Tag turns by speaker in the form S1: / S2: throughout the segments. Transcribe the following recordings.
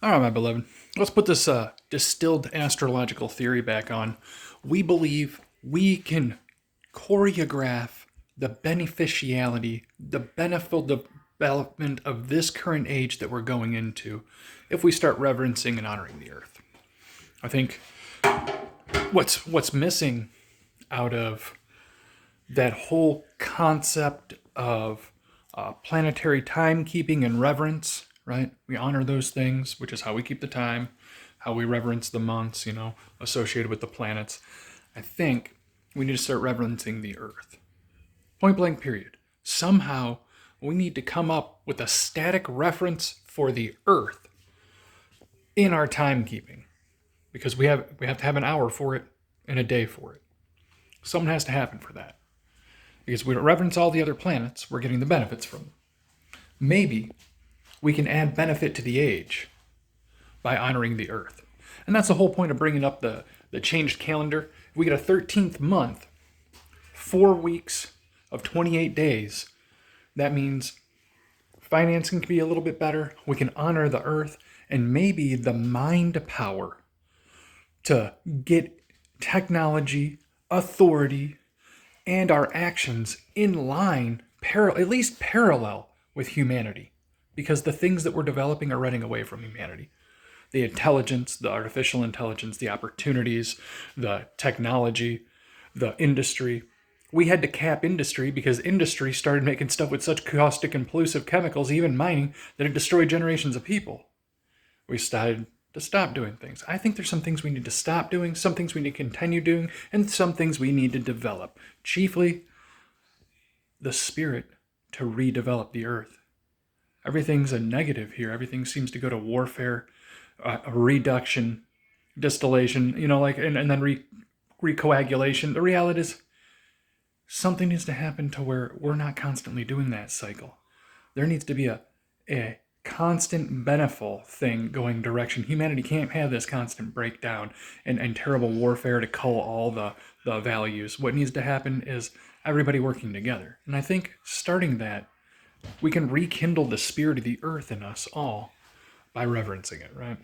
S1: All right, my beloved. Let's put this distilled astrological theory back on. We believe we can choreograph the beneficiality, the beneficial development of this current age that we're going into if we start reverencing and honoring the earth. I think what's missing out of that whole concept of planetary timekeeping and reverence, right? We honor those things, which is how we keep the time, how we reverence the months, associated with the planets. I think we need to start reverencing the earth. Point blank, period. Somehow, we need to come up with a static reference for the earth in our timekeeping because we have to have an hour for it and a day for it. Something has to happen for that. Because we don't reverence all the other planets, we're getting the benefits from them. Maybe we can add benefit to the age by honoring the earth. And that's the whole point of bringing up the changed calendar. If we get a 13th month, 4 weeks of 28 days, that means financing can be a little bit better. We can honor the earth and maybe the mind power to get technology, authority, and our actions in line, at least parallel with humanity. Because the things that we're developing are running away from humanity. The intelligence, the artificial intelligence, the opportunities, the technology, the industry. We had to cap industry because industry started making stuff with such caustic and pollutive chemicals, even mining, that it destroyed generations of people. We started to stop doing things. I think there's some things we need to stop doing, some things we need to continue doing, and some things we need to develop. Chiefly, the spirit to redevelop the earth. Everything's a negative here. Everything seems to go to warfare, a reduction, distillation, and then recoagulation. The reality is something needs to happen to where we're not constantly doing that cycle. There needs to be a constant beneficial thing going direction. Humanity can't have this constant breakdown and terrible warfare to cull all the values. What needs to happen is everybody working together. And I think starting that, we can rekindle the spirit of the earth in us all by reverencing it, right?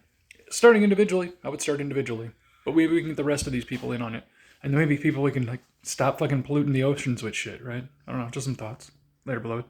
S1: Starting individually, I would start individually. But we can get the rest of these people in on it. And maybe people we can stop fucking polluting the oceans with shit, right? I don't know, just some thoughts. Later, beloved.